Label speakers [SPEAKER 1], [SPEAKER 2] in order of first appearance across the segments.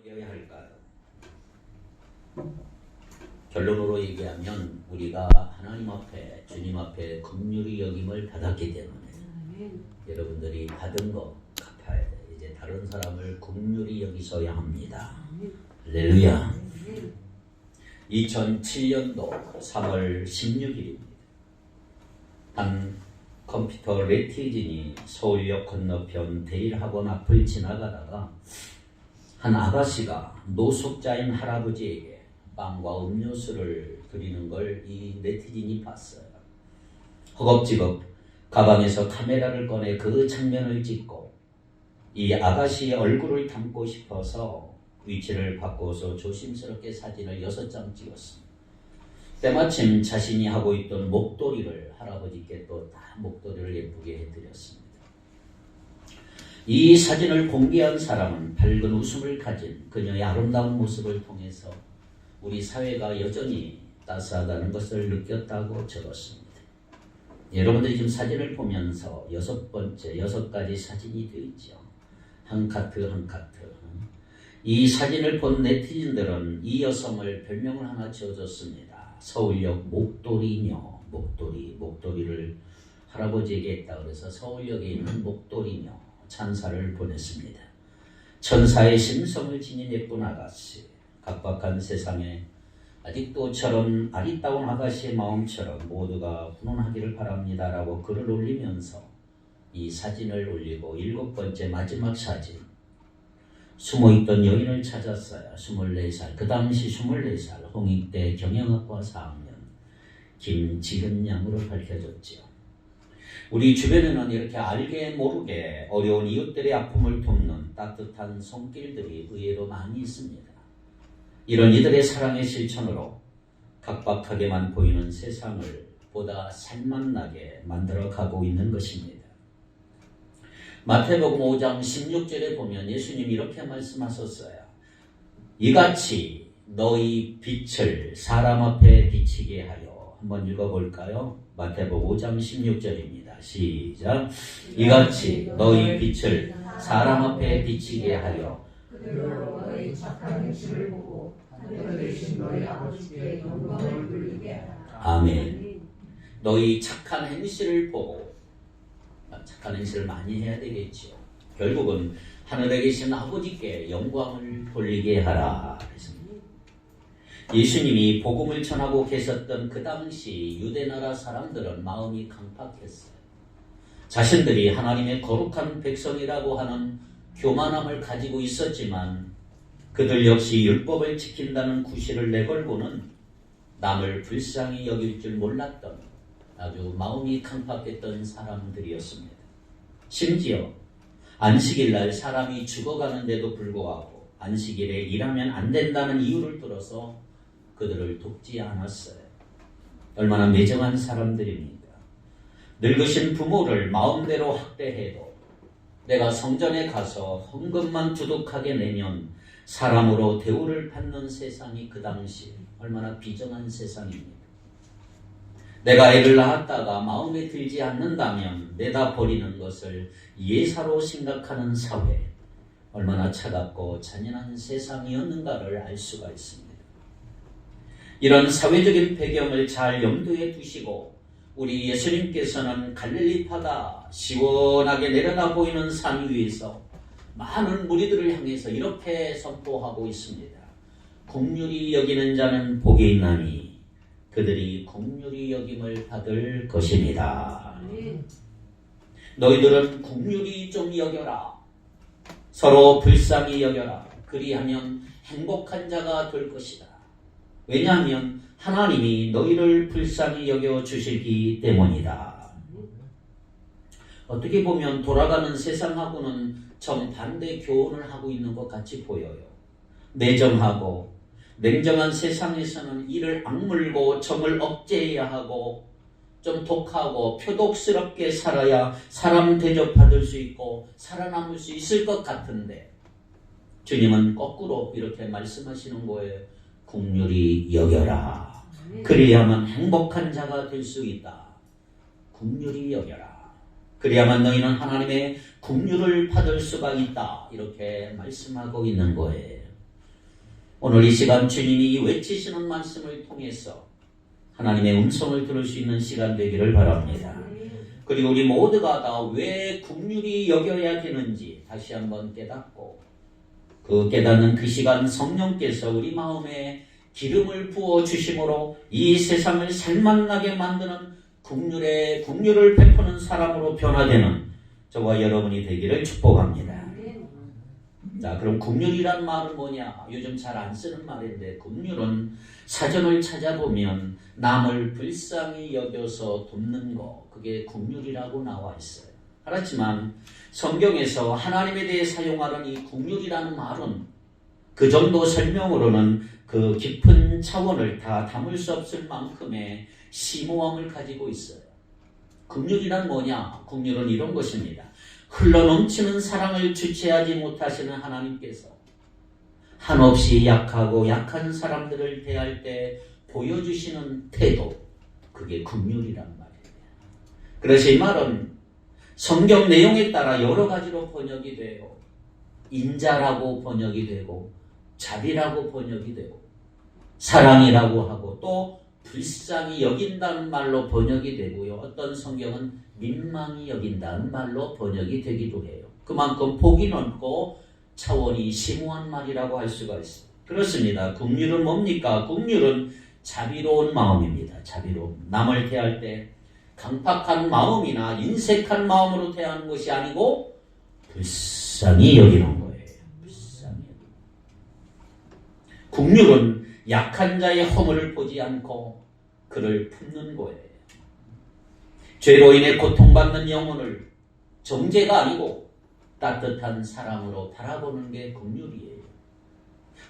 [SPEAKER 1] 여야 할까요? 결론으로 얘기하면 우리가 하나님 앞에 주님 앞에 긍휼히 여김을 받았기 때문에 여러분들이 받은 거 갚아야 돼. 이제 다른 사람을 긍휼히 여기셔야 합니다. 할렐루야. 2007년도 3월 16일입니다. 한 컴퓨터 레티즌이 서울역 건너편 대일학원 앞을 지나가다가 한 아가씨가 노숙자인 할아버지에게 빵과 음료수를 드리는 걸 이 네티즌이 봤어요. 허겁지겁 가방에서 카메라를 꺼내 그 장면을 찍고 이 아가씨의 얼굴을 담고 싶어서 위치를 바꿔서 조심스럽게 사진을 6장 찍었습니다. 때마침 자신이 하고 있던 목도리를 할아버지께 또 다 목도리를 예쁘게 해드렸습니다. 이 사진을 공개한 사람은 밝은 웃음을 가진 그녀의 아름다운 모습을 통해서 우리 사회가 여전히 따스하다는 것을 느꼈다고 적었습니다. 여러분들이 지금 사진을 보면서 6가지 사진이 되어 있죠. 한 카트 한 카트. 이 사진을 본 네티즌들은 이 여성을 별명을 하나 지어줬습니다. 서울역 목도리녀. 목도리를 할아버지에게 했다 그래서 서울역에 있는 목도리녀 찬사를 보냈습니다. 천사의 심성을 지닌 예쁜 아가씨, 각박한 세상에 아직도 저런 아리따운 아가씨의 마음처럼 모두가 훈훈하기를 바랍니다 라고 글을 올리면서 이 사진을 올리고 7번째 마지막 사진, 숨어있던 여인을 찾았어요. 24살, 그 당시 24살 홍익대 경영학과 4학년 김지은 양으로 밝혀졌지요. 우리 주변에는 이렇게 알게 모르게 어려운 이웃들의 아픔을 돕는 따뜻한 손길들이 의외로 많이 있습니다. 이런 이들의 사랑의 실천으로 각박하게만 보이는 세상을 보다 살맛나게 만들어가고 있는 것입니다. 마태복음 5장 16절에 보면 예수님이 이렇게 말씀하셨어요. 이같이 너희 빛을 사람 앞에 비치게 하여. 한번 읽어볼까요? 마태복음 5장 16절입니다. 시작. 이같이 너희 빛을 사람 앞에 비치게 하여
[SPEAKER 2] 그들로 너희 착한 행실을 보고 하늘 계신 너희 아버지께 영광을 돌리게 하라.
[SPEAKER 1] 아멘. 너희 착한 행실을 보고, 착한 행실을 많이 해야 되겠죠. 결국은 하늘에 계신 아버지께 영광을 돌리게 하라. 예수님이 복음을 전하고 계셨던 그 당시 유대나라 사람들은 마음이 강팍했어요. 자신들이 하나님의 거룩한 백성이라고 하는 교만함을 가지고 있었지만 그들 역시 율법을 지킨다는 구실을 내걸고는 남을 불쌍히 여길 줄 몰랐던 아주 마음이 강팍했던 사람들이었습니다. 심지어 안식일날 사람이 죽어가는데도 불구하고 안식일에 일하면 안 된다는 이유를 들어서 그들을 돕지 않았어요. 얼마나 매정한 사람들입니까? 늙으신 부모를 마음대로 학대해도 내가 성전에 가서 헌금만 두둑하게 내면 사람으로 대우를 받는 세상이 그 당시 얼마나 비정한 세상입니다. 내가 애를 낳았다가 마음에 들지 않는다면 내다 버리는 것을 예사로 생각하는 사회, 얼마나 차갑고 잔인한 세상이었는가를 알 수가 있습니다. 이런 사회적인 배경을 잘 염두에 두시고 우리 예수님께서는 갈릴리파가 시원하게 내려다 보이는 산 위에서 많은 무리들을 향해서 이렇게 선포하고 있습니다. 긍휼히 여기는 자는 복이 있나니 그들이 긍휼히 여김을 받을 것입니다. 너희들은 긍휼히 좀 여겨라. 서로 불쌍히 여겨라. 그리하면 행복한 자가 될 것이다. 왜냐하면 하나님이 너희를 불쌍히 여겨주시기 때문이다. 어떻게 보면 돌아가는 세상하고는 정반대 교훈을 하고 있는 것 같이 보여요. 내정하고 냉정한 세상에서는 이를 악물고 정을 억제해야 하고 좀 독하고 표독스럽게 살아야 사람 대접받을 수 있고 살아남을 수 있을 것 같은데 주님은 거꾸로 이렇게 말씀하시는 거예요. 긍휼히 여겨라. 그래야만 행복한 자가 될 수 있다. 긍휼히 여겨라. 그래야만 너희는 하나님의 긍휼을 받을 수가 있다. 이렇게 말씀하고 있는 거예요. 오늘 이 시간 주님이 외치시는 말씀을 통해서 하나님의 음성을 들을 수 있는 시간 되기를 바랍니다. 그리고 우리 모두가 다 왜 긍휼히 여겨야 되는지 다시 한번 깨닫고 그 깨닫는 그 시간 성령께서 우리 마음에 기름을 부어 주심으로 이 세상을 살맛나게 만드는 긍휼을 베푸는 사람으로 변화되는 저와 여러분이 되기를 축복합니다. 자, 그럼 긍휼이란 말은 뭐냐? 요즘 잘 안 쓰는 말인데 긍휼은 사전을 찾아보면 남을 불쌍히 여겨서 돕는 거, 그게 긍휼이라고 나와 있어요. 그렇지만 성경에서 하나님에 대해 사용하는 이 긍휼이라는 말은 그 정도 설명으로는 그 깊은 차원을 다 담을 수 없을 만큼의 심오함을 가지고 있어요. 긍휼이란 뭐냐? 긍휼은 이런 것입니다. 흘러넘치는 사랑을 주체하지 못하시는 하나님께서 한없이 약하고 약한 사람들을 대할 때 보여주시는 태도, 그게 긍휼이란 말이에요. 그래서 이 말은 성경 내용에 따라 여러 가지로 번역이 돼요. 인자라고 번역이 되고 자비라고 번역이 되고 사랑이라고 하고 또 불쌍히 여긴다는 말로 번역이 되고요. 어떤 성경은 민망히 여긴다는 말로 번역이 되기도 해요. 그만큼 폭이 넓고 차원이 심오한 말이라고 할 수가 있어요. 그렇습니다. 긍휼은 뭡니까? 긍휼은 자비로운 마음입니다. 자비로움. 남을 대할 때 강팍한 마음이나 인색한 마음으로 대하는 것이 아니고 불쌍히 여기는 거예요. 불쌍히 여기는. 긍휼은 약한 자의 허물을 보지 않고 그를 품는 거예요. 죄로 인해 고통받는 영혼을 정죄가 아니고 따뜻한 사랑으로 바라보는 게 긍휼이에요.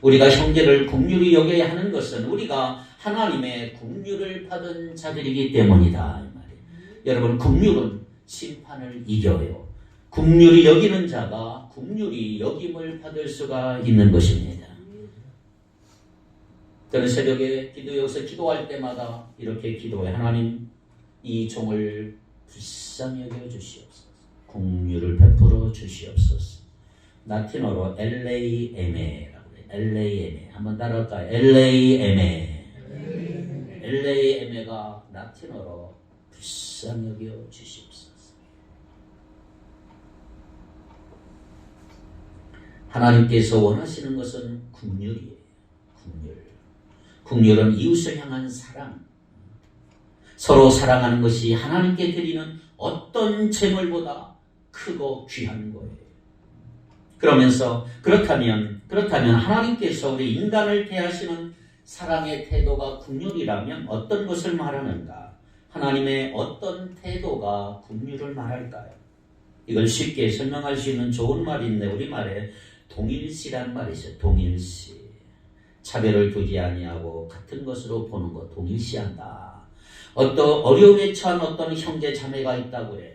[SPEAKER 1] 우리가 형제를 긍휼히 여겨야 하는 것은 우리가 하나님의 긍휼을 받은 자들이기 때문이다 이 말이에요. 여러분, 긍휼은 심판을 이겨요. 긍휼히 여기는 자가 긍휼히 여김을 받을 수가 있는 것입니다. 저는 새벽에 기도여서 기도할 때마다 이렇게 기도해. 하나님, 이 종을 불쌍히 여겨 주시옵소서. 긍휼을 베풀어 주시옵소서. 라틴어로 LAMA라고 해요. LAMA. 한번 따라할까요? LAMA. LAMA가 라틴어로 불쌍히 여겨 주시옵소서. 하나님께서 원하시는 것은 긍휼이에요. 긍휼은 이웃을 향한 사랑. 서로 사랑하는 것이 하나님께 드리는 어떤 재물보다 크고 귀한 거예요. 그렇다면 하나님께서 우리 인간을 대하시는 사랑의 태도가 긍휼이라면 어떤 것을 말하는가? 하나님의 어떤 태도가 긍휼을 말할까요? 이걸 쉽게 설명할 수 있는 좋은 말인데 우리말에 동일시란 말이 있어요. 동일시. 차별을 두지 아니하고 같은 것으로 보는 것, 동일시한다. 어떤 어려움에 처한 어떤 형제 자매가 있다고 해요.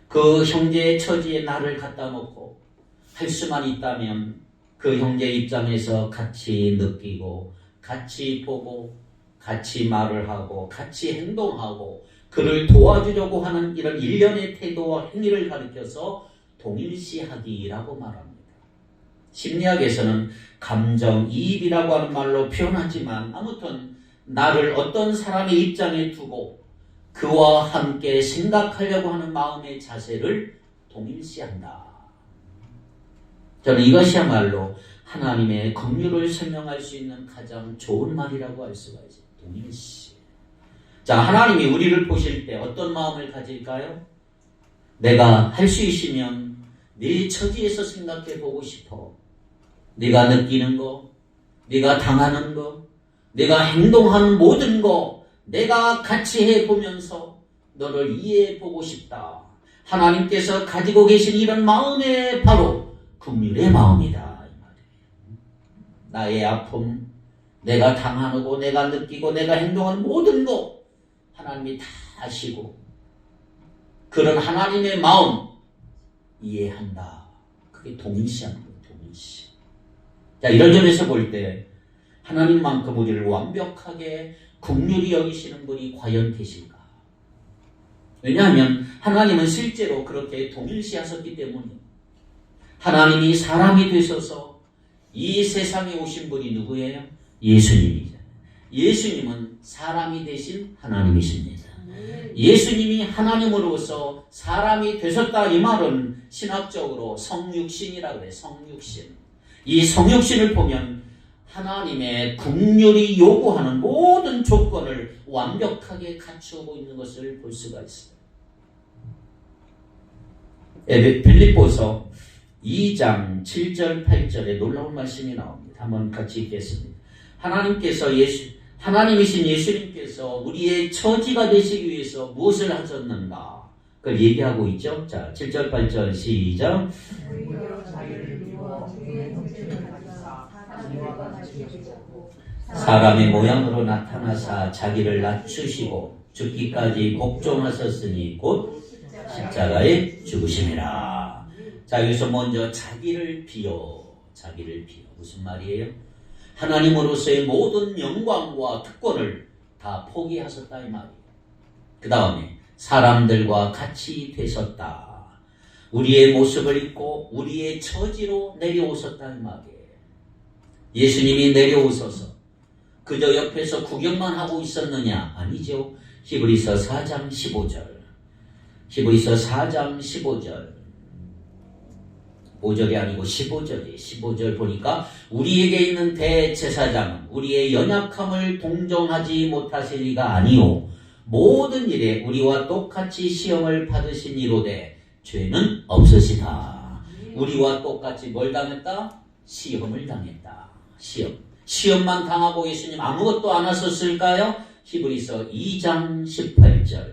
[SPEAKER 1] 그 형제의 처지에 나를 갖다 놓고 할 수만 있다면 그 형제 입장에서 같이 느끼고 같이 보고 같이 말을 하고 같이 행동하고 그를 도와주려고 하는 이런 일련의 태도와 행위를 가리켜서 동일시하기라고 말합니다. 심리학에서는 감정이입이라고 하는 말로 표현하지만 아무튼 나를 어떤 사람의 입장에 두고 그와 함께 생각하려고 하는 마음의 자세를 동일시한다. 저는 이것이야말로 하나님의 긍휼을 설명할 수 있는 가장 좋은 말이라고 할 수가 있어요. 동일시. 자, 하나님이 우리를 보실 때 어떤 마음을 가질까요? 내가 할 수 있으면 네 처지에서 생각해 보고 싶어. 네가 느끼는 거, 네가 당하는 거, 내가 행동하는 모든 거 내가 같이 해보면서 너를 이해해보고 싶다. 하나님께서 가지고 계신 이런 마음에 바로 긍휼의 마음이다. 이 말이에요. 나의 아픔, 내가 당하고 내가 느끼고 내가 행동하는 모든 거 하나님이 다 아시고 그런 하나님의 마음 이해한다. 그게 동일시하는 거예요. 동일시. 자, 이런 점에서 볼 때 하나님만큼 우리를 완벽하게 긍휼히 여기시는 분이 과연 계실까? 왜냐하면 하나님은 실제로 그렇게 동일시하셨기 때문에 하나님이 사람이 되셔서 이 세상에 오신 분이 누구예요? 예수님이잖아요. 예수님은 사람이 되신 하나님이십니다. 예수님이 하나님으로서 사람이 되셨다 이 말은 신학적으로 성육신이라고 해요. 성육신. 이 성육신을 보면 하나님의 긍휼이 요구하는 모든 조건을 완벽하게 갖추고 있는 것을 볼 수가 있어요. 빌립보서 2장 7절 8절에 놀라운 말씀이 나옵니다. 한번 같이 읽겠습니다. 하나님이신 예수님께서 우리의 처지가 되시기 위해서 무엇을 하셨는가? 그걸 얘기하고 있죠. 자, 7절 8절 시작. 사람의 모양으로 나타나사 자기를 낮추시고 죽기까지 복종하셨으니 곧 십자가에 죽으심이라. 자, 여기서 먼저 자기를 비워. 무슨 말이에요? 하나님으로서의 모든 영광과 특권을 다 포기하셨다 이 말이에요. 그 다음에 사람들과 같이 되셨다. 우리의 모습을 입고 우리의 처지로 내려오셨다 이 말이에요. 예수님이 내려오셔서 그저 옆에서 구경만 하고 있었느냐? 아니죠. 히브리서 4장 15절. 5절이 아니고 15절이에요. 15절 보니까 우리에게 있는 대제사장은 우리의 연약함을 동정하지 못하실 리가 아니오. 모든 일에 우리와 똑같이 시험을 받으신 이로되 죄는 없으시다. 우리와 똑같이 뭘 당했다? 시험을 당했다. 시험만 당하고 예수님 아무것도 안 하셨을까요? 히브리서 2장 18절.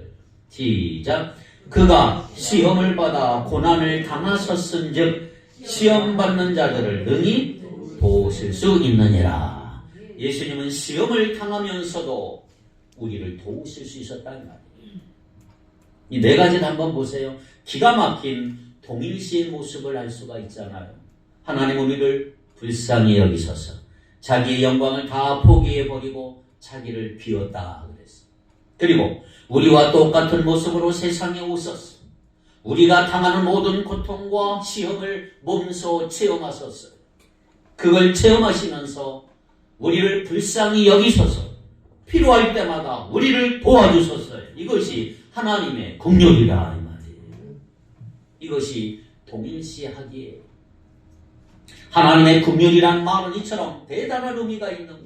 [SPEAKER 1] 시작. 그가 시험을 받아 고난을 당하셨은즉 시험 받는 자들을 능히 도우실 수 있느니라. 예수님은 시험을 당하면서도 우리를 도우실 수 있었다는 말이에요. 이 네 가지를 한번 보세요. 기가 막힌 동일시의 모습을 알 수가 있잖아요. 하나님 우리를 불쌍히 여기셔서 자기의 영광을 다 포기해버리고 자기를 비웠다 그랬어요. 그리고 우리와 똑같은 모습으로 세상에 오셨어. 우리가 당하는 모든 고통과 시험을 몸소 체험하셨어요. 그걸 체험하시면서 우리를 불쌍히 여기셔서 필요할 때마다 우리를 도와주셨어요. 이것이 하나님의 긍휼이라 이 말이에요. 이것이 동일시하기에 하나님의 긍휼이란 말은 이처럼 대단한 의미가 있는 거예요.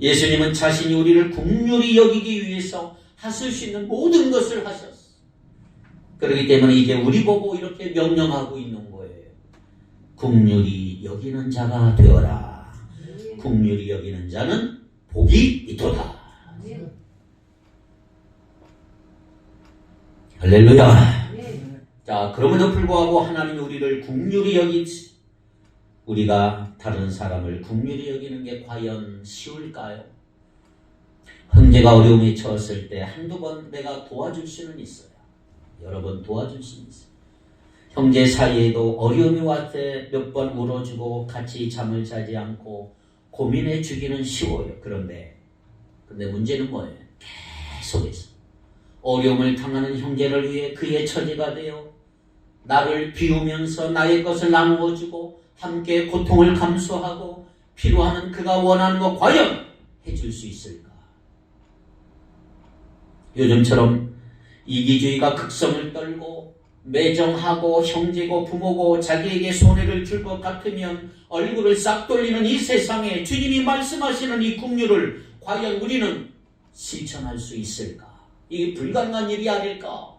[SPEAKER 1] 예수님은 자신이 우리를 긍휼히 여기기 위해서 하실 수 있는 모든 것을 하셨어요. 그렇기 때문에 이제 우리 보고 이렇게 명령하고 있는 거예요. 긍휼히 여기는 자가 되어라. 긍휼히 여기는 자는 복이 있도다. 할렐루야. 자, 그럼에도 불구하고 하나님이 우리를 긍휼히 여기지, 우리가 다른 사람을 긍휼히 여기는 게 과연 쉬울까요? 형제가 어려움에 처했을 때 한두 번 내가 도와줄 수는 있어요. 여러 번 도와줄 수는 있어요. 형제 사이에도 어려움이 왔을 때 몇 번 울어주고 같이 잠을 자지 않고 고민해 주기는 쉬워요. 그런데 문제는 뭐예요? 계속해서 어려움을 당하는 형제를 위해 그의 처지가 되어 나를 비우면서 나의 것을 나누어주고 함께 고통을 감수하고 필요하는 그가 원하는 거 과연 해줄 수 있을까? 요즘처럼 이기주의가 극성을 떨고 매정하고 형제고 부모고 자기에게 손해를 줄 것 같으면 얼굴을 싹 돌리는 이 세상에 주님이 말씀하시는 이 긍휼을 과연 우리는 실천할 수 있을까? 이게 불가능한 일이 아닐까?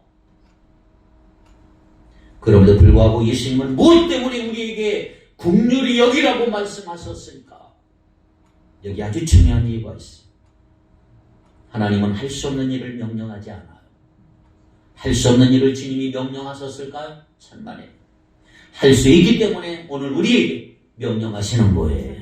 [SPEAKER 1] 그럼에도 불구하고 예수님은 무엇 때문에 우리에게 긍휼히 여기라고 말씀하셨을까? 여기 아주 중요한 이유가 있어요. 하나님은 할 수 없는 일을 명령하지 않아요. 할 수 없는 일을 주님이 명령하셨을까요? 천만에. 할 수 있기 때문에 오늘 우리에게 명령하시는 거예요.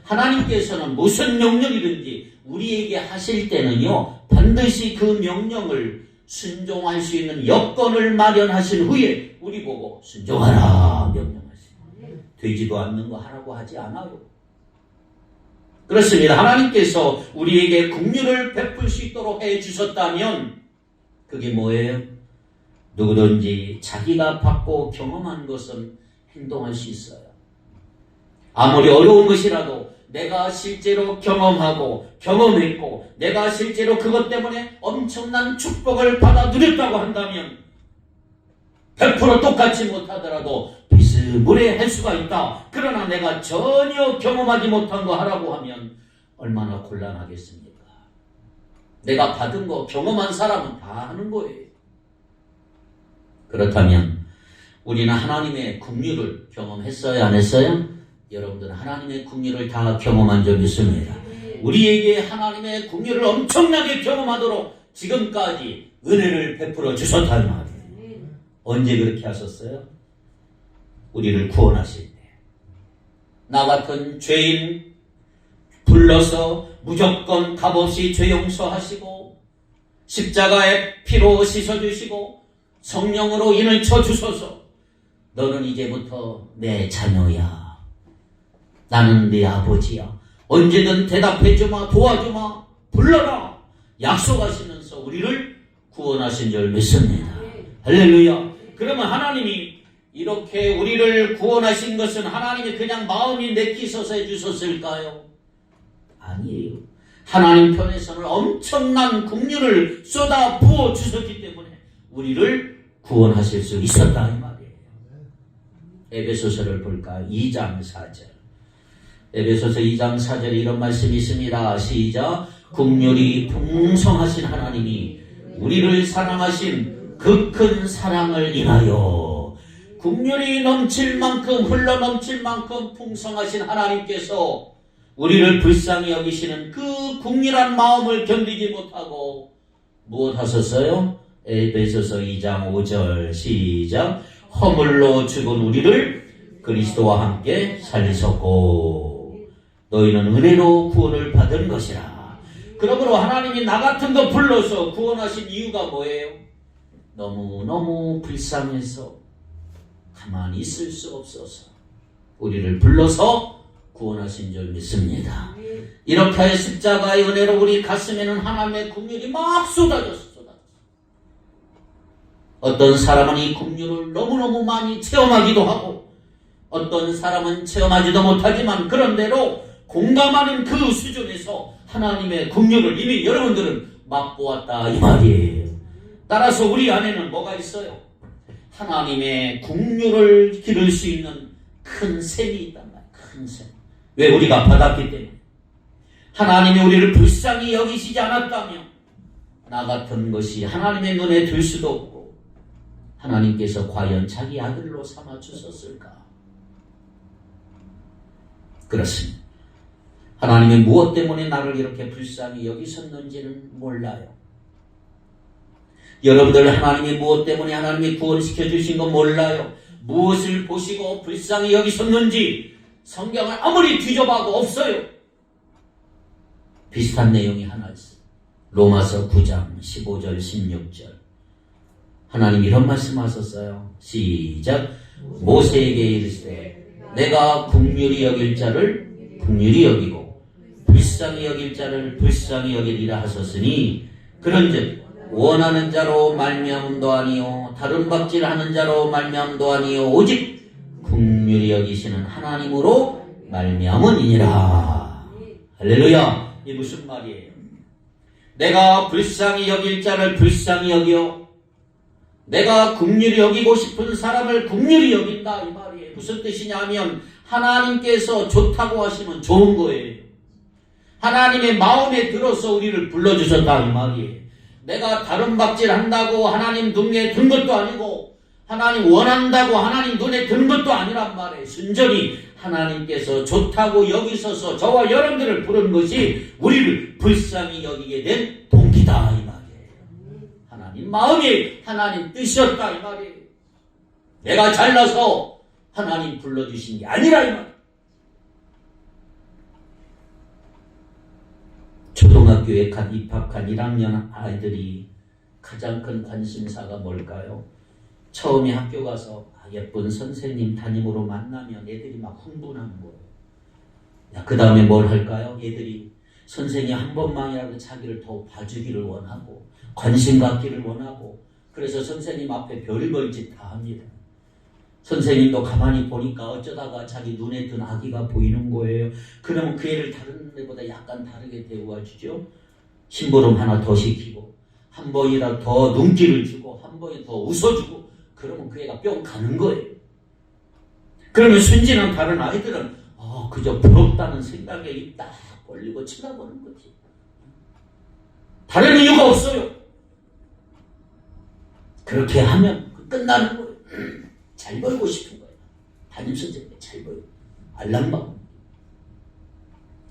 [SPEAKER 1] 하나님께서는 무슨 명령이든지 우리에게 하실 때는요, 반드시 그 명령을 순종할 수 있는 여건을 마련하신 후에 우리 보고 순종하라 명령하시고 되지도 않는 거 하라고 하지 않아요. 그렇습니다. 하나님께서 우리에게 긍휼을 베풀 수 있도록 해주셨다면 그게 뭐예요? 누구든지 자기가 받고 경험한 것은 행동할 수 있어요. 아무리 어려운 것이라도 내가 실제로 경험하고 경험했고 내가 실제로 그것 때문에 엄청난 축복을 받아 누렸다고 한다면 100% 똑같이 못하더라도 비스무리할 수가 있다. 그러나 내가 전혀 경험하지 못한 거 하라고 하면 얼마나 곤란하겠습니까? 내가 받은 거 경험한 사람은 다 하는 거예요. 그렇다면 우리는 하나님의 긍휼을 경험했어요? 안 했어요? 여러분들은 하나님의 긍휼을 다 경험한 적이 있습니다. 우리에게 하나님의 긍휼을 엄청나게 경험하도록 지금까지 은혜를 베풀어 주셨다는 말이에요. 언제 그렇게 하셨어요? 우리를 구원하실 때. 나 같은 죄인 불러서 무조건 값없이 죄 용서하시고 십자가에 피로 씻어주시고 성령으로 인을 쳐주소서. 너는 이제부터 내 자녀야. 나는 네 아버지야. 언제든 대답해주마, 도와주마, 불러라. 약속하시면서 우리를 구원하신 줄 믿습니다. 할렐루야. 그러면 하나님이 이렇게 우리를 구원하신 것은 하나님이 그냥 마음이 내키셔서 해주셨을까요? 아니에요. 하나님 편에서는 엄청난 긍휼을 쏟아 부어 주셨기 때문에 우리를 구원하실 수 있었다 이 말이에요. 에베소서를 볼까요? 2장 4절. 에베소서 2장 4절에 이런 말씀이 있습니다. 시작. 긍휼이 풍성하신 하나님이 우리를 사랑하신 그 큰 사랑을 인하여 긍휼이 넘칠 만큼 흘러 넘칠 만큼 풍성하신 하나님께서 우리를 불쌍히 여기시는 그 긍휼한 마음을 견디지 못하고 무엇 하셨어요? 에베소서 2장 5절 시작. 허물로 죽은 우리를 그리스도와 함께 살리셨고 너희는 은혜로 구원을 받은 것이라. 그러므로 하나님이 나 같은 거 불러서 구원하신 이유가 뭐예요? 너무너무 불쌍해서 가만히 있을 수 없어서 우리를 불러서 구원하신 줄 믿습니다. 이렇게 하여 십자가의 은혜로 우리 가슴에는 하나님의 긍휼이 막 쏟아졌어. 어떤 사람은 이 긍휼을 너무너무 많이 체험하기도 하고 어떤 사람은 체험하지도 못하지만 그런대로 공감하는 그 수준에서 하나님의 긍휼을 이미 여러분들은 맛보았다 이 말이에요. 따라서 우리 안에는 뭐가 있어요? 하나님의 긍휼을 기를 수 있는 큰 샘이 있단 말이에요. 큰 샘. 왜? 우리가 받았기 때문에. 하나님이 우리를 불쌍히 여기시지 않았다면 나 같은 것이 하나님의 눈에 들 수도 없고 하나님께서 과연 자기 아들로 삼아 주셨을까? 그렇습니다. 하나님이 무엇 때문에 나를 이렇게 불쌍히 여기셨는지는 몰라요. 여러분들 하나님이 무엇 때문에 하나님이 구원시켜 주신 건 몰라요. 무엇을 보시고 불쌍히 여기셨는지 성경을 아무리 뒤져봐도 없어요. 비슷한 내용이 하나 있어요. 로마서 9장 15절 16절 하나님 이런 말씀하셨어요. 시작. 모세에게 이르시되 내가 긍휼히 여길 자를 긍휼히 여기고 불쌍히 여길 자를 불쌍히 여기리라 하셨으니 그런즉 원하는 자로 말미암음도 아니요 다른 박질하는 자로 말미암음도 아니요 오직 긍휼히 여기시는 하나님으로 말미암으니라. 할렐루야. 이게 무슨 말이에요? 내가 불쌍히 여길 자를 불쌍히 여겨 내가 긍휼히 여기고 싶은 사람을 긍휼히 여긴다 이 말이에요. 무슨 뜻이냐면 하나님께서 좋다고 하시면 좋은 거예요. 하나님의 마음에 들어서 우리를 불러주셨다 이 말이에요. 내가 다른 박질 한다고 하나님 눈에 든 것도 아니고 하나님 원한다고 하나님 눈에 든 것도 아니란 말이에요. 순전히 하나님께서 좋다고 여기셔서 저와 여러분들을 부른 것이 우리를 불쌍히 여기게 된 동기다 이 말이에요. 하나님 마음이 하나님 뜻이었다 이 말이에요. 내가 잘나서 하나님 불러주신 게 아니라 이 말이에요. 초등학교에 갓 입학한 1학년 아이들이 가장 큰 관심사가 뭘까요? 처음에 학교 가서 예쁜 선생님 담임으로 만나면 애들이 막 흥분하는 거예요. 그 다음에 뭘 할까요? 애들이 선생님 한 번만이라도 자기를 더 봐주기를 원하고 관심 갖기를 원하고 그래서 선생님 앞에 별별 짓 다 합니다. 선생님도 가만히 보니까 어쩌다가 자기 눈에 든 아기가 보이는 거예요. 그러면 그 애를 다른 애보다 약간 다르게 대우해주죠. 심부름 하나 더 시키고 한 번이라도 더 눈길을 주고 한 번이 더 웃어주고 그러면 그 애가 뿅 가는 거예요. 그러면 순진한 다른 아이들은 그저 부럽다는 생각에 입 딱 벌리고 쳐다보는 거지. 다른 이유가 없어요. 그렇게 하면 끝나는 거예요. 잘 벌고 싶은 거예요. 담임선생님이 잘 벌고 알람방.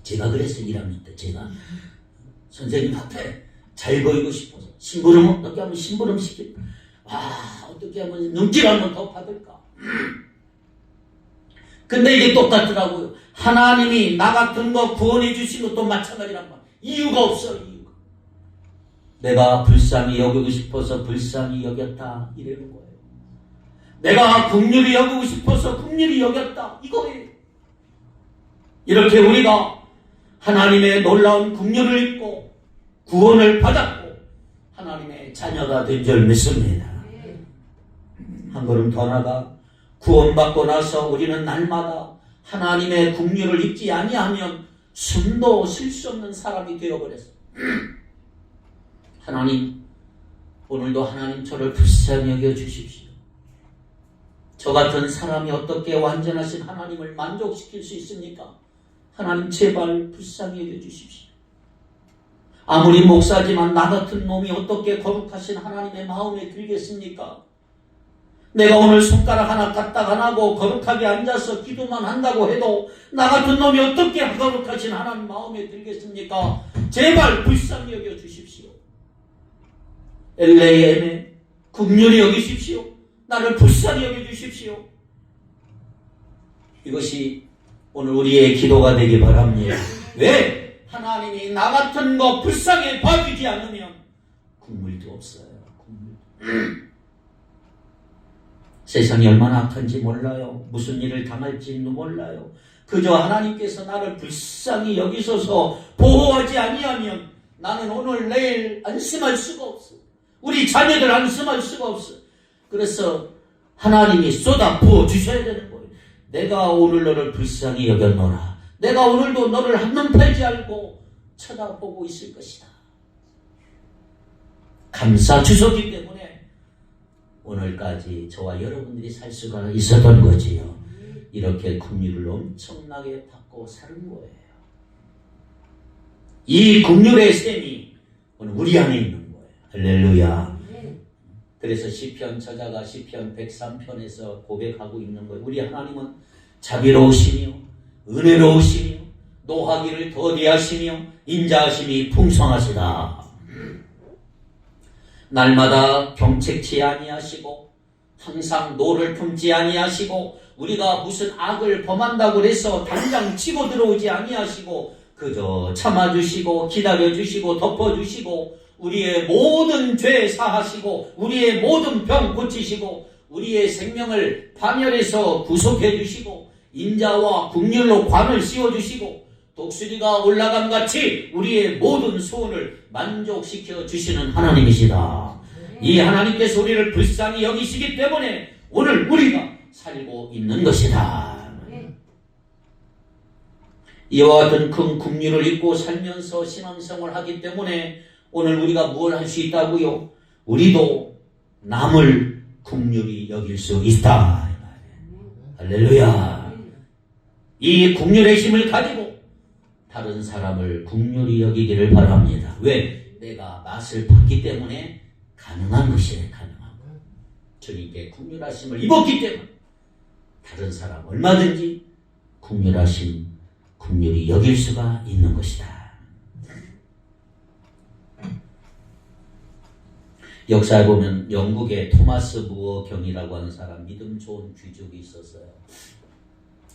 [SPEAKER 1] 제가 그래서 1학년 때 제가 선생님 앞에 잘 보이고 싶어서 심부름 어떻게 하면 심부름 시킬까? 어떻게 하면 눈길 한번 더 받을까? 근데 이게 똑같더라고요. 하나님이 나 같은 거 구원해 주신 것도 마찬가지란 말. 이유가 없어. 이유가. 내가 불쌍히 여기고 싶어서 불쌍히 여겼다 이러는 거예요. 내가 긍휼히 여기고 싶어서 긍휼히 여겼다 이거예요. 이렇게 우리가 하나님의 놀라운 긍휼을 입고 구원을 받았고 하나님의 자녀가 된 줄 믿습니다. 한 걸음 더 나가 구원받고 나서 우리는 날마다 하나님의 긍휼을 입지 아니하면 숨도 쉴 수 없는 사람이 되어버렸어요. 하나님, 오늘도 하나님 저를 불쌍히 여겨주십시오. 저 같은 사람이 어떻게 완전하신 하나님을 만족시킬 수 있습니까? 하나님 제발 불쌍히 여겨주십시오. 아무리 목사지만 나 같은 놈이 어떻게 거룩하신 하나님의 마음에 들겠습니까? 내가 오늘 손가락 하나 까딱 안 하고 거룩하게 앉아서 기도만 한다고 해도 나 같은 놈이 어떻게 거룩하신 하나님 마음에 들겠습니까? 제발 불쌍히 여겨주십시오. LAM에 긍휼히 여기십시오. 나를 불쌍히 여겨주십시오. 이것이 오늘 우리의 기도가 되기 바랍니다. 왜? 하나님이 나 같은 거 불쌍히 봐주지 않으면 국물도 없어요. 국물. 세상이 얼마나 악한지 몰라요. 무슨 일을 당할지도 몰라요. 그저 하나님께서 나를 불쌍히 여기셔서 보호하지 아니하면 나는 오늘 내일 안심할 수가 없어. 우리 자녀들 안심할 수가 없어. 그래서 하나님이 쏟아 부어 주셔야 되는 거예요. 내가 오늘 너를 불쌍히 여겼노라. 내가 오늘도 너를 한눈 팔지 않고 쳐다보고 있을 것이다. 감사 주셨기 때문에 오늘까지 저와 여러분들이 살 수가 있었던 거지요. 이렇게 긍휼을 엄청나게 받고 사는 거예요. 이 긍휼의 셈이 오늘 우리 안에 있는 거예요. 할렐루야. 그래서 시편 저자가 시편 103편에서 고백하고 있는 거예요. 우리 하나님은 자비로우시며 은혜로우시며 노하기를 더디하시며 인자하심이 풍성하시다. 날마다 경책치 아니하시고 항상 노를 품지 아니하시고 우리가 무슨 악을 범한다고 해서 당장 치고 들어오지 아니하시고 그저 참아주시고 기다려주시고 덮어주시고 우리의 모든 죄 사하시고 우리의 모든 병 고치시고 우리의 생명을 파멸해서 구속해 주시고 인자와 긍휼로 관을 씌워주시고 독수리가 올라감 같이 우리의 모든 소원을 만족시켜 주시는 하나님이시다. 이 하나님께서 우리를 불쌍히 여기시기 때문에 오늘 우리가 살고 있는 것이다. 이와 같은 큰 긍휼을 입고 살면서 신앙생활을 하기 때문에 오늘 우리가 무엇을 할 수 있다고요? 우리도 남을 긍휼히 여길 수 있다. 할렐루야. 이 긍휼의 힘을 가지고 다른 사람을 긍휼히 여기기를 바랍니다. 왜? 내가 맛을 봤기 때문에 가능한 것이래. 가능한 것. 주님께 긍휼하심을 입었기 때문에 다른 사람 얼마든지 긍휼히 여길 수가 있는 것이다. 역사에 보면 영국의 토마스 무어 경이라고 하는 사람, 믿음 좋은 귀족이 있었어요.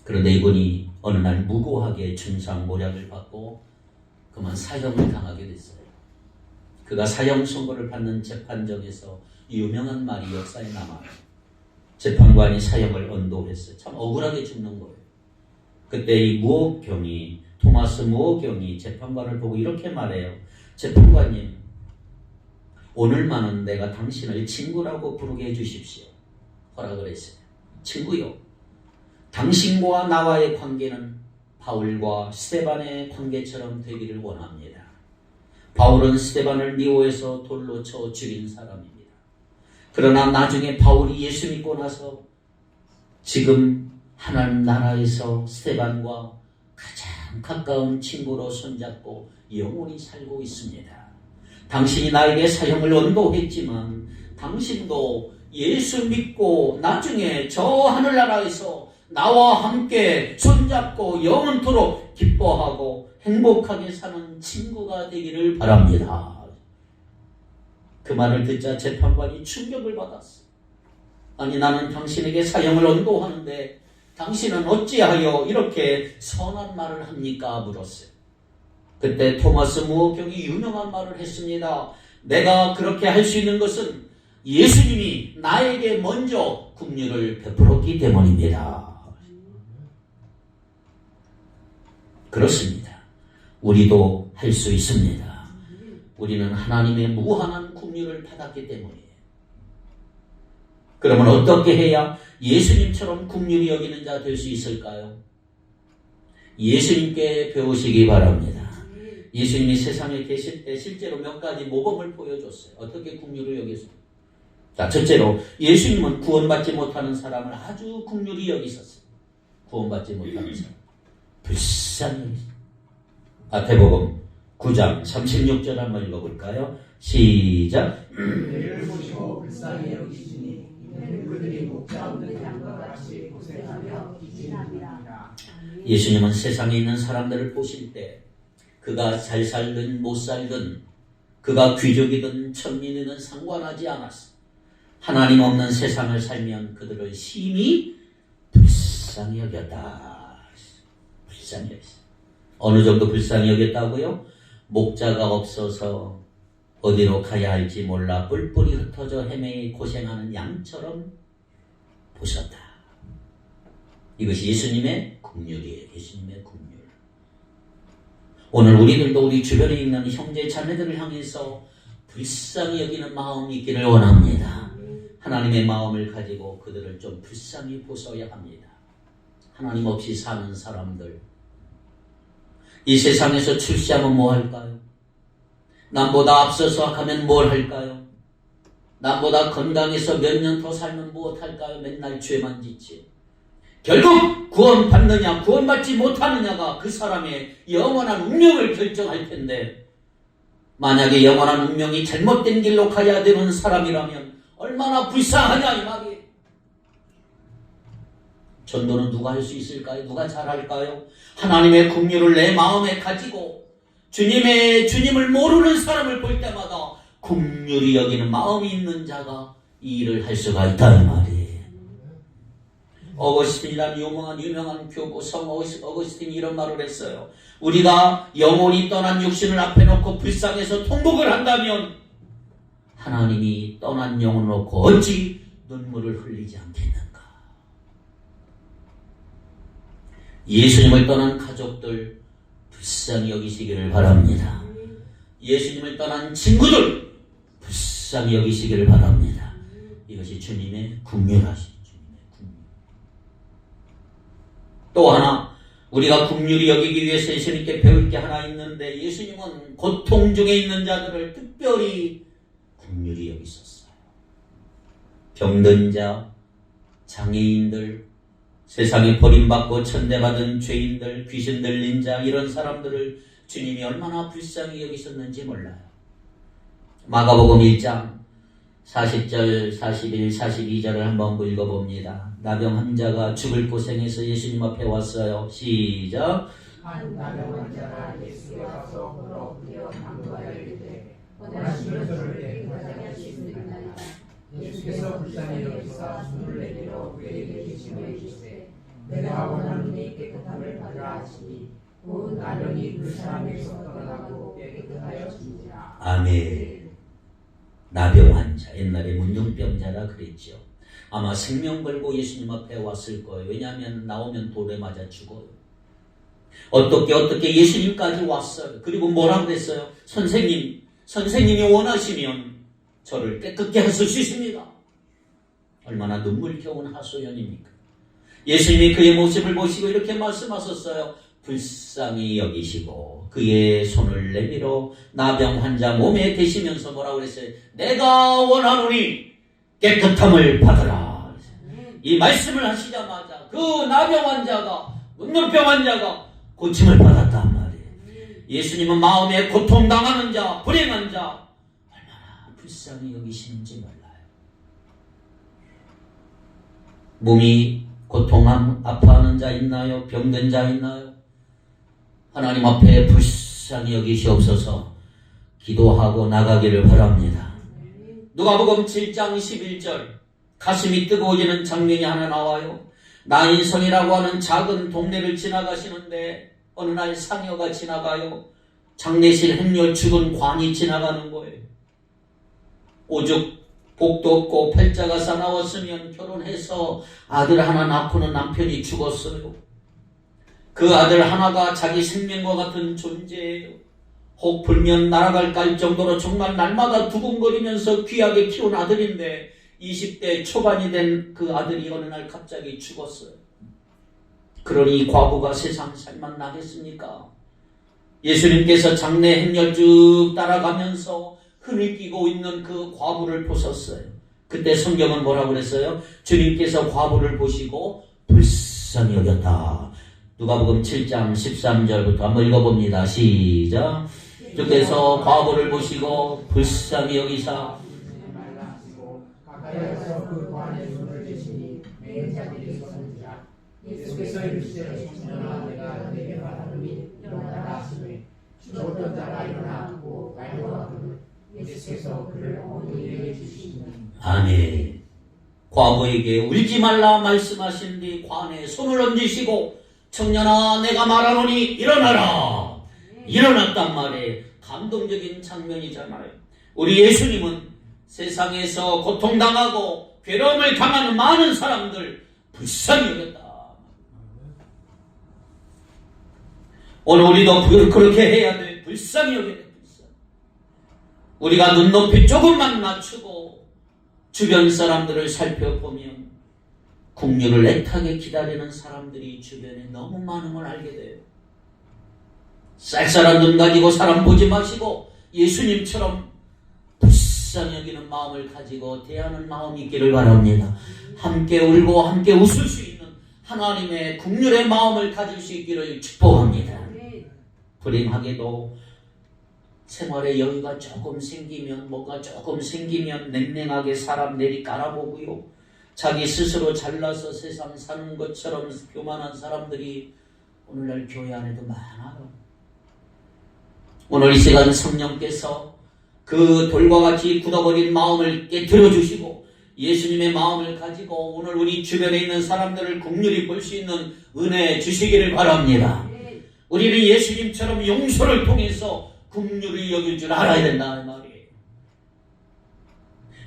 [SPEAKER 1] 그런데 이분이 어느 날 무고하게 중상모략을 받고 그만 사형을 당하게 됐어요. 그가 사형 선고를 받는 재판정에서 유명한 말이 역사에 남아요. 재판관이 사형을 언도했어요. 참 억울하게 죽는 거예요. 그때 이 무어경이, 토마스 무어경이 재판관을 보고 이렇게 말해요. 재판관님, 오늘만은 내가 당신을 친구라고 부르게 해주십시오. 허락을 했어요. 친구요, 당신과 나와의 관계는 바울과 스데반의 관계처럼 되기를 원합니다. 바울은 스데반을 미워해서 돌로 쳐 죽인 사람입니다. 그러나 나중에 바울이 예수 믿고 나서 지금 하나님 나라에서 스데반과 가장 가까운 친구로 손잡고 영원히 살고 있습니다. 당신이 나에게 사형을 언도했지만 당신도 예수 믿고 나중에 저 하늘나라에서 나와 함께 손잡고 영원토록 기뻐하고 행복하게 사는 친구가 되기를 바랍니다. 그 말을 듣자 재판관이 충격을 받았어. 아니, 나는 당신에게 사형을 언도하는데 당신은 어찌하여 이렇게 선한 말을 합니까? 물었어요. 그때 토마스 무호경이 유명한 말을 했습니다. 내가 그렇게 할 수 있는 것은 예수님이 나에게 먼저 긍휼을 베풀었기 때문입니다. 그렇습니다. 우리도 할 수 있습니다. 우리는 하나님의 무한한 긍휼을 받았기 때문이에요. 그러면 어떻게 해야 예수님처럼 긍휼히 여기는 자 될 수 있을까요? 예수님께 배우시기 바랍니다. 예수님이 세상에 계실 때 실제로 몇 가지 모범을 보여줬어요. 어떻게 긍휼을 여기셨어요? 자, 첫째로 예수님은 구원받지 못하는 사람을 아주 긍휼히 여기셨어요. 구원받지 못하는 사람. 불쌍히 여기셨어요. 마태복음 9장 36절 한번 읽어볼까요? 시작.
[SPEAKER 2] 이를 보시고 불쌍히 여기시니 이는 그들이 목자 없는 양과 같이 고생하며 기진합니다.
[SPEAKER 1] 예수님은 세상에 있는 사람들을 보실 때 그가 잘 살든 못 살든 그가 귀족이든 천민이든 상관하지 않았어. 하나님 없는 세상을 살면 그들을 심히 불쌍히 여겼다. 불쌍히 여겼어. 어느 정도 불쌍히 여겼다고요? 목자가 없어서 어디로 가야 할지 몰라 뿔뿔이 흩어져 헤매 고생하는 양처럼 보셨다. 이것이 예수님의 긍휼이에요. 예수님의 긍휼. 오늘 우리들도 우리 주변에 있는 형제 자매들을 향해서 불쌍히 여기는 마음이 있기를 원합니다. 하나님의 마음을 가지고 그들을 좀 불쌍히 보셔야 합니다. 하나님 없이 사는 사람들, 이 세상에서 출세하면 뭐 할까요? 남보다 앞서서 가면 뭘 할까요? 남보다 건강해서 몇 년 더 살면 무엇 할까요? 맨날 죄만 짓지. 결국 구원받느냐 구원받지 못하느냐가 그 사람의 영원한 운명을 결정할 텐데, 만약에 영원한 운명이 잘못된 길로 가야 되는 사람이라면 얼마나 불쌍하냐 이 말이에요. 전도는 누가 할 수 있을까요? 누가 잘할까요? 하나님의 긍휼을 내 마음에 가지고 주님을 모르는 사람을 볼 때마다 긍휼히 여기는 마음이 있는 자가 이 일을 할 수가 있다는 말이에요. 어거스틴이라는 유명한 교부 성 어거스틴이 이런 말을 했어요. 우리가 영혼이 떠난 육신을 앞에 놓고 불쌍해서 통곡을 한다면 하나님이 떠난 영혼을 놓고 어찌 눈물을 흘리지 않겠는가. 예수님을 떠난 가족들 불쌍히 여기시기를 바랍니다. 예수님을 떠난 친구들 불쌍히 여기시기를 바랍니다. 이것이 주님의 긍휼하심. 또 하나, 우리가 긍휼히 여기기 위해서 예수님께 배울 게 하나 있는데, 예수님은 고통 중에 있는 자들을 특별히 긍휼히 여기셨어요. 병든 자, 장애인들, 세상에 버림받고 천대받은 죄인들, 귀신 들린 자, 이런 사람들을 주님이 얼마나 불쌍히 여기셨는지 몰라요. 마가복음 1장 40절, 41, 42절을 한번 읽어봅니다. 나병 환자가 죽을 고생해서 예수님 앞에 왔어요. 시작.
[SPEAKER 2] 한 나병 환자가 예수께 와서 물어 뛰어 강구하여 이르되 원하시면 저를 깨끗하게 할 수 있느니라. 예수께서 불쌍히 여기사 손을 내밀어 그에게 계시며 이르시되 내가 원하노니 깨끗함을 받으라 하시니 곧 나병이 그 사람에게서 떠나고 깨끗하여지니라.
[SPEAKER 1] 아멘. 나병 환자, 옛날에 문둥병자라 그랬죠. 아마 생명 걸고 예수님 앞에 왔을 거예요. 왜냐하면 나오면 돌에 맞아 죽어요. 어떻게 예수님까지 왔어요. 그리고 뭐라고 그랬어요? 선생님이 원하시면 저를 깨끗게 하실 수 있습니다. 얼마나 눈물겨운 하소연입니까? 예수님이 그의 모습을 보시고 이렇게 말씀하셨어요. 불쌍히 여기시고 그의 손을 내밀어 나병 환자 몸에 대시면서 뭐라고 그랬어요? 내가 원하노니 깨끗함을 받으라. 이 말씀을 하시자마자 그 나병 환자가, 눈병 환자가 고침을 받았단 말이에요. 예수님은 마음에 고통당하는 자, 불행한 자 얼마나 불쌍히 여기시는지 몰라요. 몸이 아파하는 자 있나요? 병든 자 있나요? 하나님 앞에 불쌍히 여기시옵소서 기도하고 나가기를 바랍니다. 누가복음 7장 11절 가슴이 뜨거워지는 장면이 하나 나와요. 나인성이라고 하는 작은 동네를 지나가시는데 어느 날 상여가 지나가요. 장례실 행렬 죽은 관이 지나가는 거예요. 오죽 복도 없고 팔자가 사나웠으면 결혼해서 아들 하나 낳고는 남편이 죽었어요. 그 아들 하나가 자기 생명과 같은 존재예요. 혹 불면 날아갈까 할 정도로 정말 날마다 두근거리면서 귀하게 키운 아들인데 20대 초반이 된 그 아들이 어느 날 갑자기 죽었어요. 그러니 과부가 세상 살만 나겠습니까? 예수님께서 장례 행렬 쭉 따라가면서 흐느끼고 있는 그 과부를 보셨어요. 그때 성경은 뭐라고 그랬어요? 주님께서 과부를 보시고 불쌍히 여겼다. 누가복음 7장 13절부터 한번 읽어봅니다. 시작. 주께서 과부를 보시고 불쌍히 여기사
[SPEAKER 2] 가까이서 그 관에 손을 대시니 매인 자들이 서는지라. 예수께서 이르시되 청년아 내가 너에게 말하노니 일어나라 하시매 죽었던 자가 일어나 앉고 말도 하거늘 예수께서 그를 어머니에게 주시니.
[SPEAKER 1] 아멘. 과부에게 울지 말라 말씀하신 뒤 관에 손을 얹으시고 청년아 내가 말하노니 일어나라. 일어났단 말에 감동적인 장면이잖아요. 우리 예수님은 세상에서 고통당하고 괴로움을 당하는 많은 사람들 불쌍히 여겼다. 오늘 우리도 그렇게 해야 돼. 불쌍히 여겨야 돼. 우리가 눈높이 조금만 낮추고 주변 사람들을 살펴보면 국류를 애타게 기다리는 사람들이 주변에 너무 많은 걸 알게 돼요. 쌀쌀한 눈 가지고 사람 보지 마시고 예수님처럼 불쌍히 여기는 마음을 가지고 대하는 마음이 있기를 바랍니다. 함께 울고 함께 웃을 수 있는 하나님의 국률의 마음을 가질 수 있기를 축복합니다. 불행하게도 생활에 여유가 조금 생기면 뭐가 조금 생기면 냉랭하게 사람 내리 깔아보고요. 자기 스스로 잘나서 세상 사는 것처럼 교만한 사람들이 오늘날 교회 안에도 많아요. 오늘 이 시간 성령께서 그 돌과 같이 굳어버린 마음을 깨트려 주시고 예수님의 마음을 가지고 오늘 우리 주변에 있는 사람들을 긍휼히 볼 수 있는 은혜 주시기를 바랍니다. 우리는 예수님처럼 용서를 통해서 긍휼히 여길 줄 알아야 된다는 말이에요.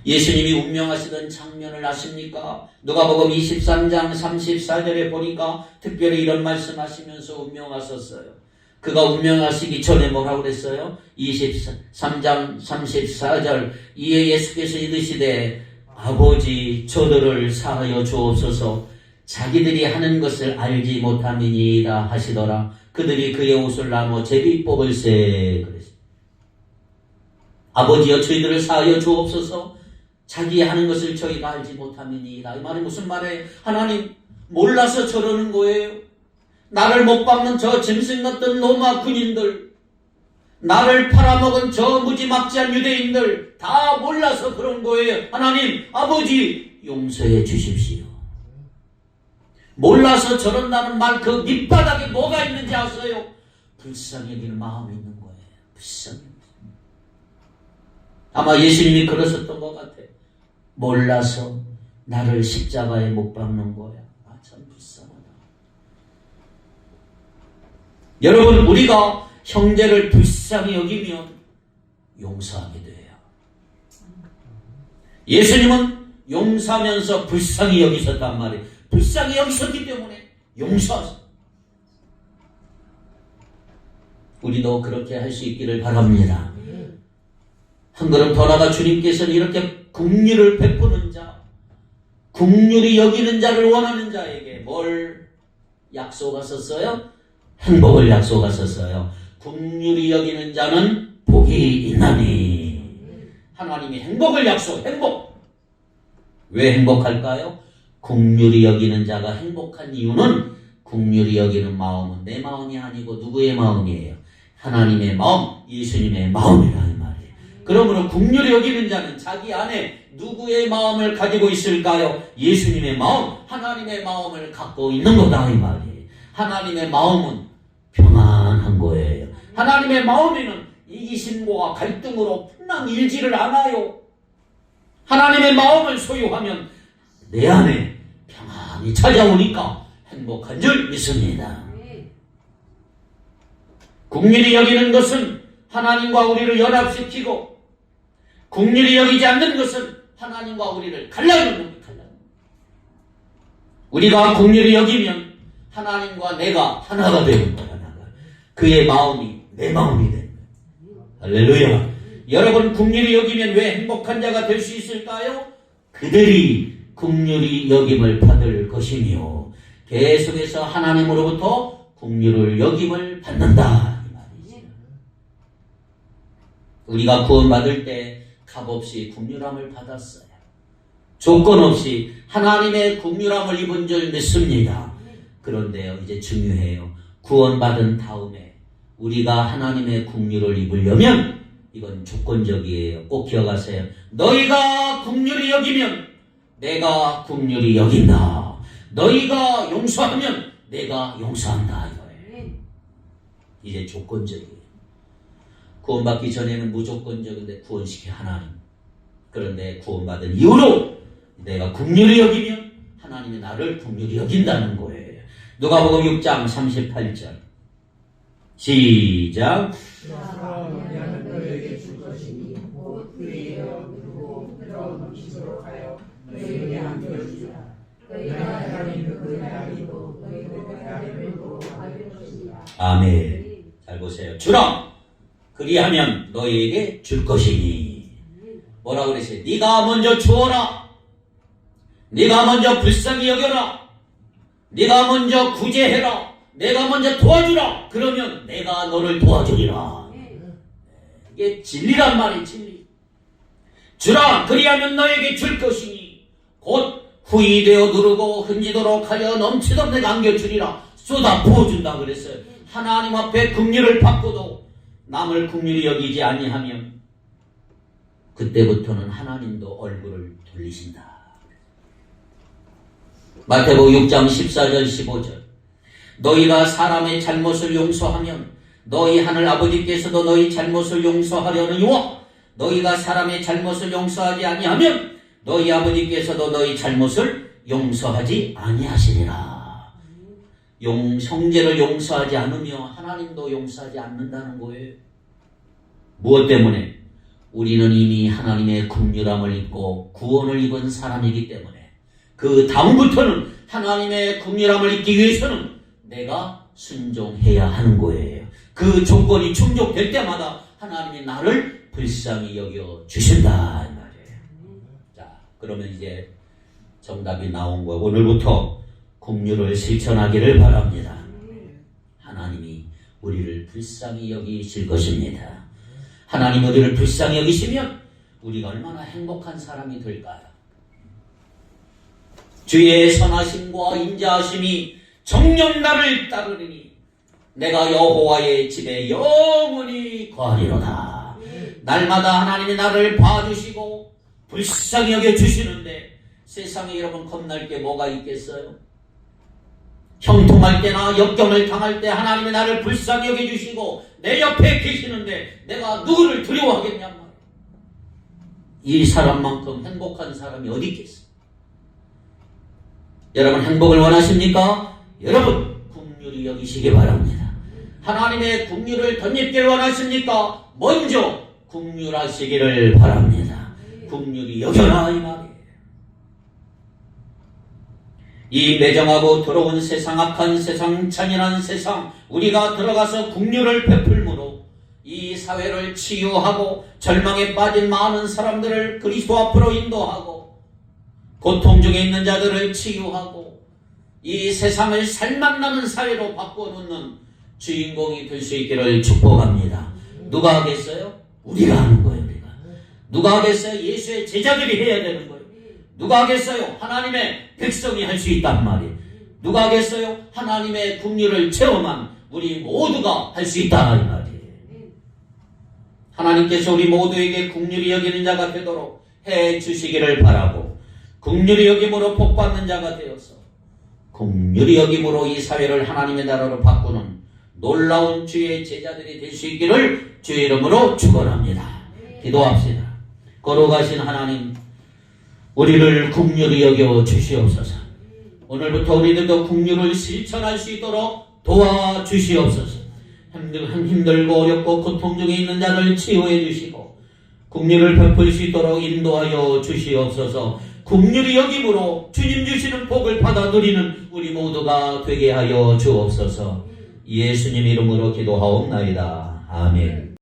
[SPEAKER 1] 예수님이 운명하시던 장면을 아십니까? 누가복음 23장 34절에 보니까 특별히 이런 말씀하시면서 운명하셨어요. 그가 운명하시기 전에 뭐라고 그랬어요? 23장 34절 이에 예수께서 이르시되 아버지 저들을 사하여 주옵소서 자기들이 하는 것을 알지 못함이니이다 하시더라. 그들이 그의 옷을 나누어 제비 뽑을세 그랬어요. 아버지여 저희들을 사하여 주옵소서 자기 하는 것을 저희가 알지 못함이니이다. 이 말이 무슨 말이에요? 하나님 몰라서 저러는 거예요. 나를 못 박는 저 짐승 같은 로마 군인들, 나를 팔아먹은 저 무지막지한 유대인들 다 몰라서 그런 거예요. 하나님 아버지 용서해 주십시오. 몰라서 저런다는 말 그 밑바닥에 뭐가 있는지 아세요? 불쌍히 여기는 마음이 있는 거예요. 불쌍히. 아마 예수님이 그러셨던 것 같아요. 몰라서 나를 십자가에 못 박는 거야. 아, 참 불쌍하다. 여러분 우리가 형제를 불쌍히 여기면 용서하게 돼요. 예수님은 용서하면서 불쌍히 여기셨단 말이에요. 불쌍히 여기셨기 때문에 용서하셨어요. 우리도 그렇게 할 수 있기를 바랍니다. 한 걸음 더 나가 주님께서는 이렇게 긍휼을 베푸는 자, 긍휼히 여기는 자를 원하는 자에게 뭘 약속하셨어요? 행복을 약속하셨어요. 긍휼히 여기는 자는 복이 있나니. 하나님이 행복을 행복. 왜 행복할까요? 긍휼히 여기는 자가 행복한 이유는 긍휼히 여기는 마음은 내 마음이 아니고 누구의 마음이에요? 하나님의 마음, 예수님의 마음이라는 말이에요. 그러므로 긍휼히 여기는 자는 자기 안에 누구의 마음을 가지고 있을까요? 예수님의 마음, 하나님의 마음을 갖고 있는 거다 이 말이에요. 하나님의 마음은 평안한 거예요. 하나님의 마음에는 이기심과 갈등으로 풍랑 일지를 않아요. 하나님의 마음을 소유하면 내 안에 평안이 찾아오니까 행복한 줄 믿습니다. 긍휼히 여기는 것은 하나님과 우리를 연합시키고, 긍휼히 여기지 않는 것은 하나님과 우리를 갈라놓는 거예요. 우리가 긍휼히 여기면 하나님과 내가 하나가 되는 거야. 그의 마음이 내 마음이 되는 거예요. 할렐루야. 여러분 긍휼히 여기면 왜 행복한 자가 될 수 있을까요? 그들이 긍휼히 여김을 받을 것이며 계속해서 하나님으로부터 긍휼을 여김을 받는다 이 말이지. 우리가 구원받을 때 값없이 긍휼함을 받았어요. 조건 없이 하나님의 긍휼함을 입은 줄 믿습니다. 그런데요, 이제 중요해요. 구원받은 다음에 우리가 하나님의 긍휼을 입으려면 이건 조건적이에요. 꼭 기억하세요. 너희가 긍휼히 여기면 내가 긍휼히 여긴다. 너희가 용서하면 내가 용서한다 이거예요. 이제 조건적이에요. 구원받기 전에는 무조건적인데 구원시켜 하나님. 그런데 구원받은 이후로 내가 긍휼히 여기면 하나님이 나를 긍휼히 여긴다는 거예요. 누가복음 6장 38절 시작.
[SPEAKER 2] 너희는 너희에게 줄 것이니 곧 의에어 누르고 흘러 넘치도록 하여 너희에게 안겨주리라. 너희가 헤아리는 그 헤아림도 너희도 헤아림으로 받을 것이니라.
[SPEAKER 1] 아멘. 잘 보세요. 주라 그리하면 너희에게 줄 것이니. 뭐라 그랬어요? 네가 먼저 주어라. 네가 먼저 불쌍히 여겨라. 네가 먼저 구제해라. 내가 먼저 도와주라. 그러면 내가 너를 도와주리라. 이게 진리란 말이 진리. 주라 그리하면 너에게 줄 것이니 곧 후이 되어 누르고 흔지도록 하여 넘치도록 내가 안겨주리라. 쏟아 부어준다 그랬어요. 하나님 앞에 긍휼을 받고도 남을 긍휼히 여기지 아니하면 그때부터는 하나님도 얼굴을 돌리신다. 마태복음 6장 14절 15절 너희가 사람의 잘못을 용서하면 너희 하늘 아버지께서도 너희 잘못을 용서하려느니와 너희가 사람의 잘못을 용서하지 아니하면 너희 아버지께서도 너희 잘못을 용서하지 아니하시리라. 형제를 용서하지 않으며 하나님도 용서하지 않는다는 거예요. 무엇 때문에? 우리는 이미 하나님의 긍휼함을 입고 구원을 입은 사람이기 때문에 그 다음부터는 하나님의 긍휼함을 입기 위해서는 내가 순종해야 하는 거예요. 그 조건이 충족될 때마다 하나님이 나를 불쌍히 여겨 주신다 이 말이에요. 자, 그러면 이제 정답이 나온 거예요. 오늘부터 긍휼을 실천하기를 바랍니다. 하나님이 우리를 불쌍히 여기실 것입니다. 하나님 우리를 불쌍히 여기시면 우리가 얼마나 행복한 사람이 될까요? 주의 선하심과 인자하심이 정녕 나를 따르리니 내가 여호와의 집에 영원히 거하리로다. 날마다 하나님이 나를 봐주시고 불쌍히 여겨주시는데 세상에 여러분 겁날 게 뭐가 있겠어요? 형통할 때나 역경을 당할 때 하나님이 나를 불쌍히 여겨주시고 내 옆에 계시는데 내가 누구를 두려워하겠냔 말이에요. 이 사람만큼 행복한 사람이 어디 있겠어요? 여러분 행복을 원하십니까? 여러분 긍휼히 여기시기 바랍니다. 하나님의 긍휼을 덧입기를 원하십니까? 먼저 긍휼하시기를 바랍니다. 긍휼히 여겨라 이 말이에요. 이 매정하고 더러운 세상, 악한 세상, 잔인한 세상 우리가 들어가서 긍휼을 베풀므로 이 사회를 치유하고 절망에 빠진 많은 사람들을 그리스도 앞으로 인도하고 고통 중에 있는 자들을 치유하고 이 세상을 살맛나는 사회로 바꿔놓는 주인공이 될 수 있기를 축복합니다. 누가 하겠어요? 우리가 하는 거예요. 우리가. 누가 하겠어요? 예수의 제자들이 해야 되는 거예요. 누가 하겠어요? 하나님의 백성이 할 수 있단 말이에요. 누가 하겠어요? 하나님의 긍휼을 체험한 우리 모두가 할 수 있다 이 말이에요. 하나님께서 우리 모두에게 긍휼히 여기는 자가 되도록 해 주시기를 바라고, 긍휼히 여김으로 복받는 자가 되어서 긍휼히 여김으로 이 사회를 하나님의 나라로 바꾸는 놀라운 주의 제자들이 될 수 있기를 주의 이름으로 축원합니다. 기도합시다. 거룩하신 하나님, 우리를 긍휼히 여겨 주시옵소서. 오늘부터 우리들도 긍휼을 실천할 수 있도록 도와주시옵소서. 힘들고 어렵고 고통 중에 있는 자를 치유해 주시고 긍휼을 베풀 수 있도록 인도하여 주시옵소서. 긍휼히 여김으로 주님 주시는 복을 받아 누리는 우리 모두가 되게 하여 주옵소서. 예수님 이름으로 기도하옵나이다. 아멘.